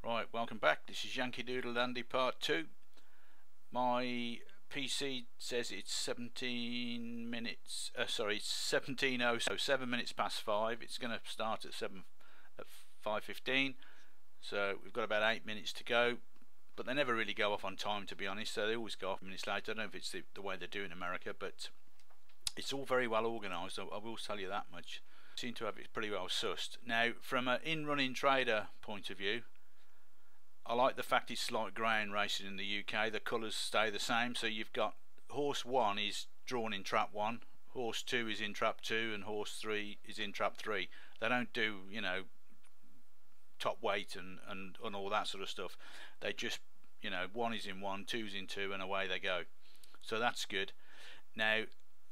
Right, welcome back. This is Yankee Doodle Dandy Part 2. My PC says it's 17 minutes, it's 17:07, so 7 minutes past 5. It's going to start at 5:15, so we've got about 8 minutes to go. But they never really go off on time, to be honest, so they always go off minutes late. I don't know if it's the way they do in America, but it's all very well organised, I will tell you that much. Seem to have it pretty well sussed. Now, from an in-running trader point of view, I like the fact it's like ground racing in the UK. The colours stay the same, so you've got horse 1 is drawn in trap 1, horse 2 is in trap 2, and horse 3 is in trap 3. They don't do, you know, top weight and all that sort of stuff. They just, you know, 1 is in 1, 2 is in 2, and away they go. So that's good. Now,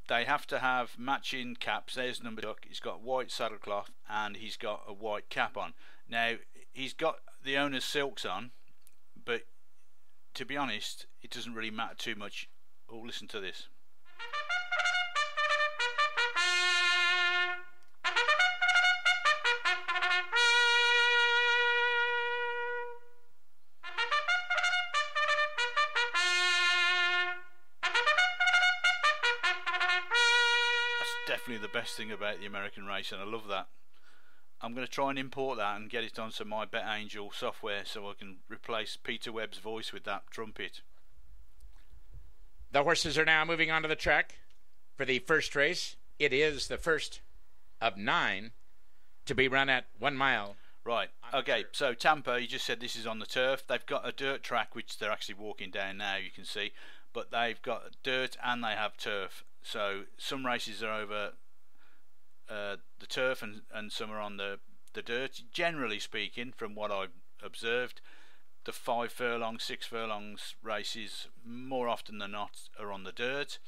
they have to have matching caps. There's number duck. He's got white saddlecloth and he's got a white cap on. Now, he's got the owner's silks on, but to be honest, it doesn't really matter too much. Oh, listen to this. Definitely the best thing about the American race, and I love that. I'm going to try and import that and get it onto my BetAngel software so I can replace Peter Webb's voice with that trumpet. The horses are now moving onto the track for the first race. It is the first of 9 to be run at 1 mile. Right, okay, so Tampa, you just said this is on the turf. They've got a dirt track which they're actually walking down now, you can see, but they've got dirt and they have turf. So some races are over the turf and some are on the dirt. Generally speaking, from what I've observed, the 5 furlong, 6 furlongs races more often than not are on the dirt.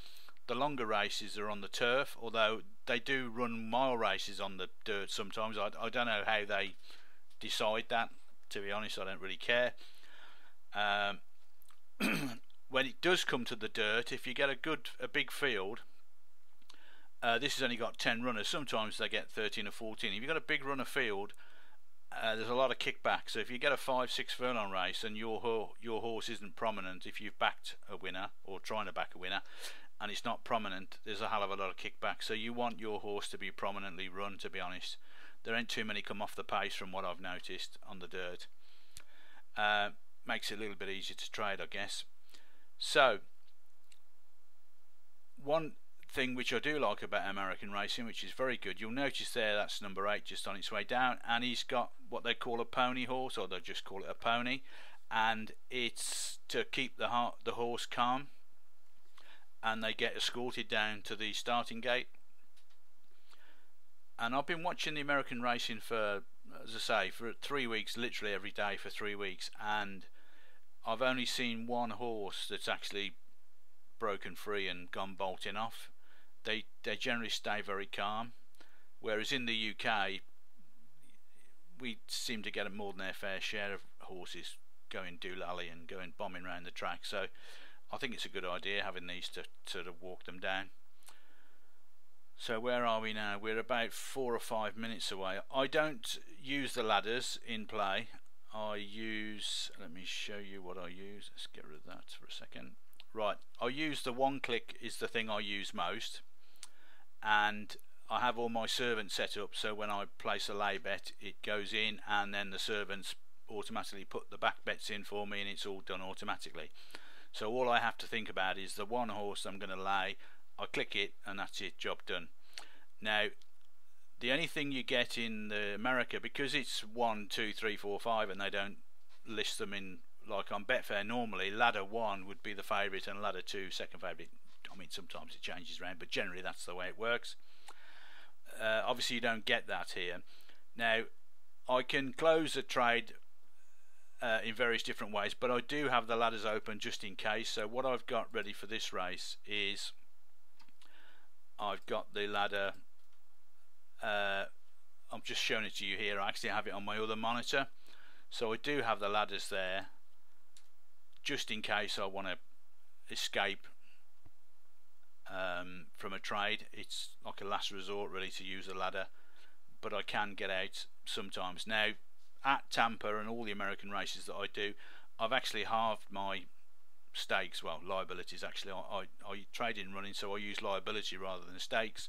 The longer races are on the turf, although they do run mile races on the dirt sometimes. I don't know how they decide that, to be honest. I don't really care. When it does come to the dirt, if you get a big field, this has only got 10 runners. Sometimes they get 13 or 14. If you've got a big runner field, there's a lot of kickback. So if you get a 5-6 furlong race and your horse isn't prominent, if you've backed a winner or trying to back a winner and it's not prominent, there's a hell of a lot of kickback. So you want your horse to be prominently run, to be honest. There ain't too many come off the pace from what I've noticed on the dirt. Makes it a little bit easier to trade, I guess. So, one thing which I do like about American racing, which is very good, you'll notice there that's number 8 just on its way down, and he's got what they call a pony horse, or they'll just call it a pony, and it's to keep the horse calm, and they get escorted down to the starting gate. And I've been watching the American racing for, as I say, for 3 weeks, literally every day for 3 weeks, and I've only seen one horse that's actually broken free and gone bolting off. They generally stay very calm, whereas in the UK we seem to get more than their fair share of horses going doolally and going bombing around the track. So I think it's a good idea having these to sort of walk them down. So where are we now? We're about 4 or 5 minutes away. I don't use the ladders in play. I use, let me show you what I use. Let's get rid of that for a second. Right, I use the one click is the thing I use most, and I have all my servants set up so when I place a lay bet it goes in and then the servants automatically put the back bets in for me and it's all done automatically. So all I have to think about is the one horse I'm going to lay. I click it and that's it, job done. Now the only thing you get in the America, because it's 1, 2, 3, 4, 5 and they don't list them in like on Betfair, normally ladder 1 would be the favourite and ladder 2 second favourite. I mean sometimes it changes around, but generally that's the way it works. Obviously you don't get that here. Now I can close a trade in various different ways, but I do have the ladders open just in case. So what I've got ready for this race is I've got the ladder, I'm just showing it to you here. I actually have it on my other monitor, so I do have the ladders there just in case I want to escape from a trade. It's like a last resort really to use a ladder, but I can get out sometimes. Now at Tampa and all the American races that I do, I've actually halved my stakes, well, liabilities actually. I trade in running, so I use liability rather than stakes,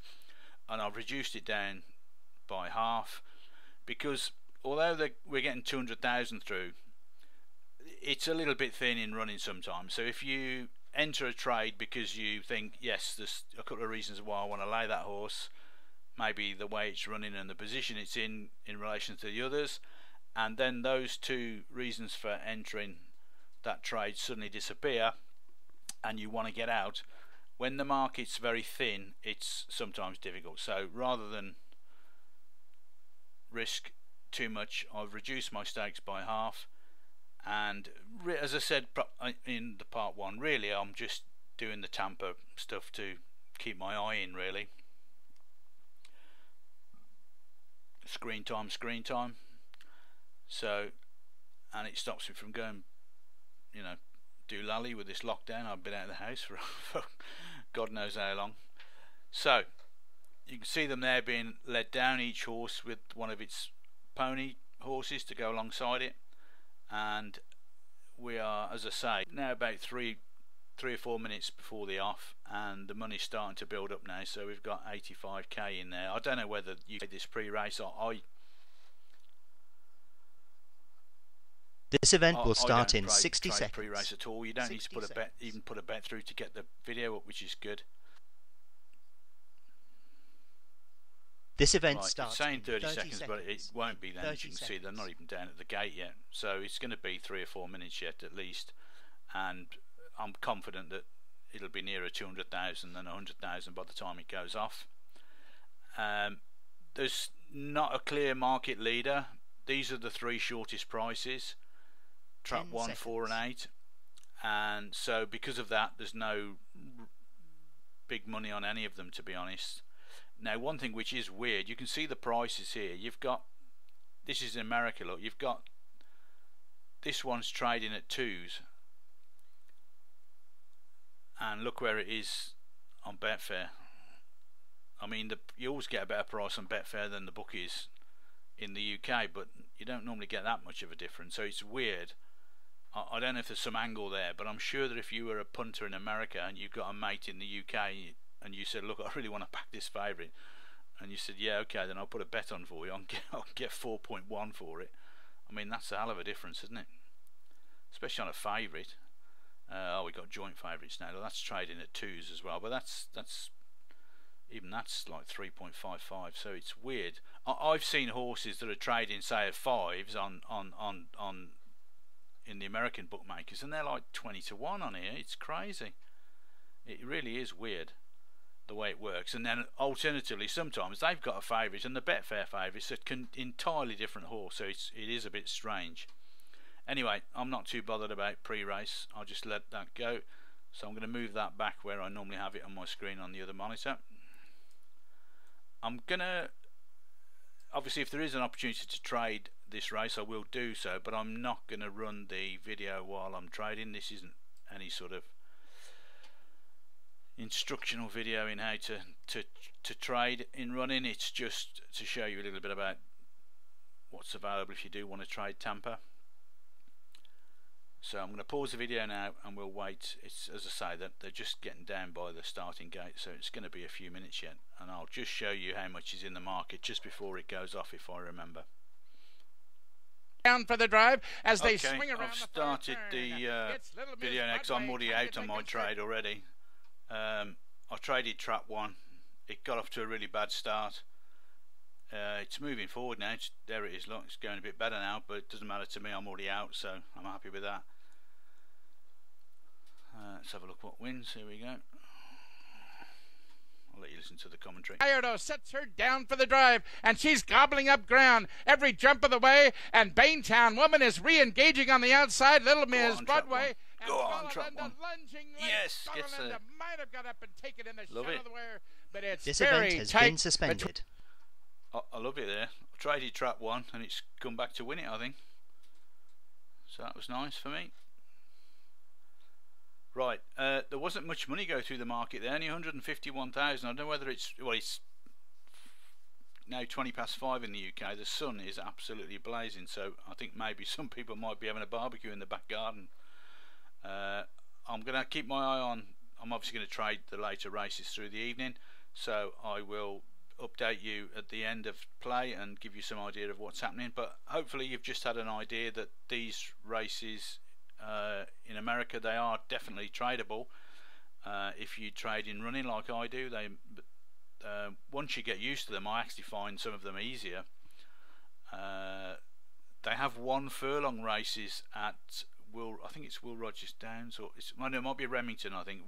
and I've reduced it down by half, because although we're getting 200,000 through, it's a little bit thin in running sometimes. So if you enter a trade because you think, yes, there's a couple of reasons why I want to lay that horse, maybe the way it's running and the position it's in relation to the others, and then those two reasons for entering that trade suddenly disappear and you want to get out, when the market's very thin, it's sometimes difficult. So rather than risk too much, I've reduced my stakes by half, and as I said in the part one, really I'm just doing the Tampa stuff to keep my eye in, really. Screen time. So, and it stops me from going, you know, doolally with this lockdown. I've been out of the house for God knows how long. So you can see them there being led down, each horse with one of its pony horses to go alongside it, and we are, as I say, now about three or 4 minutes before the off, and the money's starting to build up now. So we've got 85k in there. I don't know whether you did this pre-race. This event will start in trade 60 seconds. Pre-race at all. You don't need to put a bet, even put a bet through to get the video up, which is good. This event Right, starts it's saying in 30 seconds, but it won't be then. As you can see, they're not even down at the gate yet. So it's going to be 3 or 4 minutes yet at least, and I'm confident that it'll be nearer 200,000 than 100,000 by the time it goes off. There's not a clear market leader. These are the three shortest prices: Trap 1, 4 and 8, and so because of that there's no big money on any of them, to be honest. Now, one thing which is weird, you can see the prices here. You've got, this is in America, look, you've got this one's trading at 2s, and look where it is on Betfair. I mean, you always get a better price on Betfair than the bookies in the UK, but you don't normally get that much of a difference, so it's weird. I don't know if there's some angle there, but I'm sure that if you were a punter in America and you've got a mate in the UK and you said, look, I really want to back this favourite, and you said, yeah, okay, then I'll put a bet on for you, I'll get 4.1 for it. I mean, that's a hell of a difference, isn't it? Especially on a favourite. Oh, we got joint favourites now. That's trading at 2s as well, but that's even that's like 3.55, so it's weird. I've seen horses that are trading, say, at 5s on in the American bookmakers, and they're like 20 to 1 on here. It's crazy. It really is weird the way it works. And then alternatively, sometimes they've got a favourite and the Betfair favourite's an entirely different horse, so it is a bit strange. Anyway, I'm not too bothered about pre-race. I'll just let that go. So I'm going to move that back where I normally have it on my screen on the other monitor. I'm going to, obviously if there is an opportunity to trade this race, I will do so, but I'm not going to run the video while I'm trading. This isn't any sort of instructional video in how to trade in running. It's just to show you a little bit about what's available if you do want to trade Tampa. So I'm going to pause the video now and we'll wait. It's, as I say, that they're just getting down by the starting gate, so it's going to be a few minutes yet, and I'll just show you how much is in the market just before it goes off, if I remember. Down for the drive as they okay, swing around. I've started the video now because I'm already out on my trade already. I traded Trap 1. It got off to a really bad start. It's moving forward now. There it is. Look, it's going a bit better now, but it doesn't matter to me. I'm already out, so I'm happy with that. Let's have a look what wins. Here we go. I'll let you listen to the commentary. Gallardo sets her down for the drive, and she's gobbling up ground every jump of the way, and Baintown Woman is re-engaging on the outside. Little Miss Broadway. Go on, Trap 1. Yes, gets might have got up and taken in the love it. Of the wear, but it's this very event has tight been suspended. I love it there. I traded Trap 1 and it's come back to win it, I think. So that was nice for me. Right, there wasn't much money go through the market there, only 151,000. I don't know whether it's, well, it's now 5:20 in the UK. The sun is absolutely blazing, so I think maybe some people might be having a barbecue in the back garden. I'm going to keep my eye on. I'm obviously going to trade the later races through the evening, so I will update you at the end of play and give you some idea of what's happening. But hopefully you've just had an idea that these races in America, they are definitely tradable. If you trade in running like I do, once you get used to them, I actually find some of them easier. They have 1 furlong races at I think it's Will Rogers Downs, or it might be Remington. I think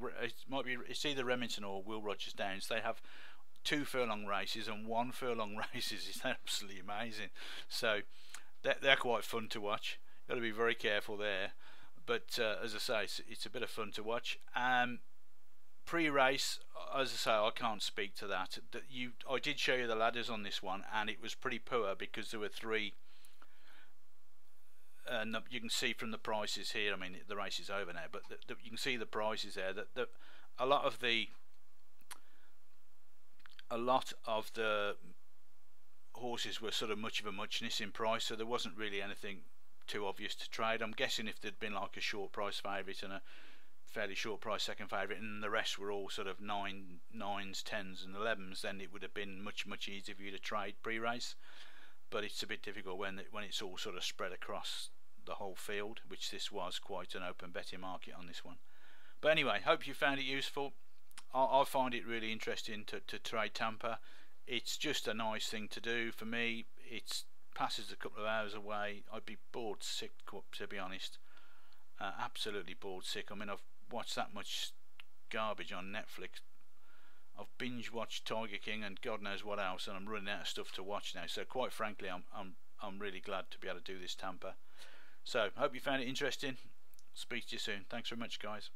it's either Remington or Will Rogers Downs. They have 2 furlong races and 1 furlong races. It's absolutely amazing. So they're quite fun to watch. Got to be very careful there. But as I say, it's a bit of fun to watch. Pre-race, as I say, I can't speak to that. I did show you the ladders on this one, and it was pretty poor because there were 3. And you can see from the prices here. I mean, the race is over now, but you can see the prices there. That a lot of the horses were sort of much of a muchness in price, so there wasn't really anything too obvious to trade. I'm guessing if there'd been like a short price favourite and a fairly short price second favourite, and the rest were all sort of 9s, 10s, and 11s, then it would have been much easier for you to trade pre-race. But it's a bit difficult when it's all sort of spread across the whole field, which this was quite an open betting market on this one. But anyway, hope you found it useful. I find it really interesting to trade Tampa. It's just a nice thing to do for me. It passes a couple of hours away. I'd be bored sick, to be honest. Absolutely bored sick. I mean, I've watched that much garbage on Netflix. I've binge watched Tiger King and God knows what else, and I'm running out of stuff to watch now. So quite frankly, I'm really glad to be able to do this Tampa. So hope you found it interesting. Speak to you soon. Thanks very much, guys.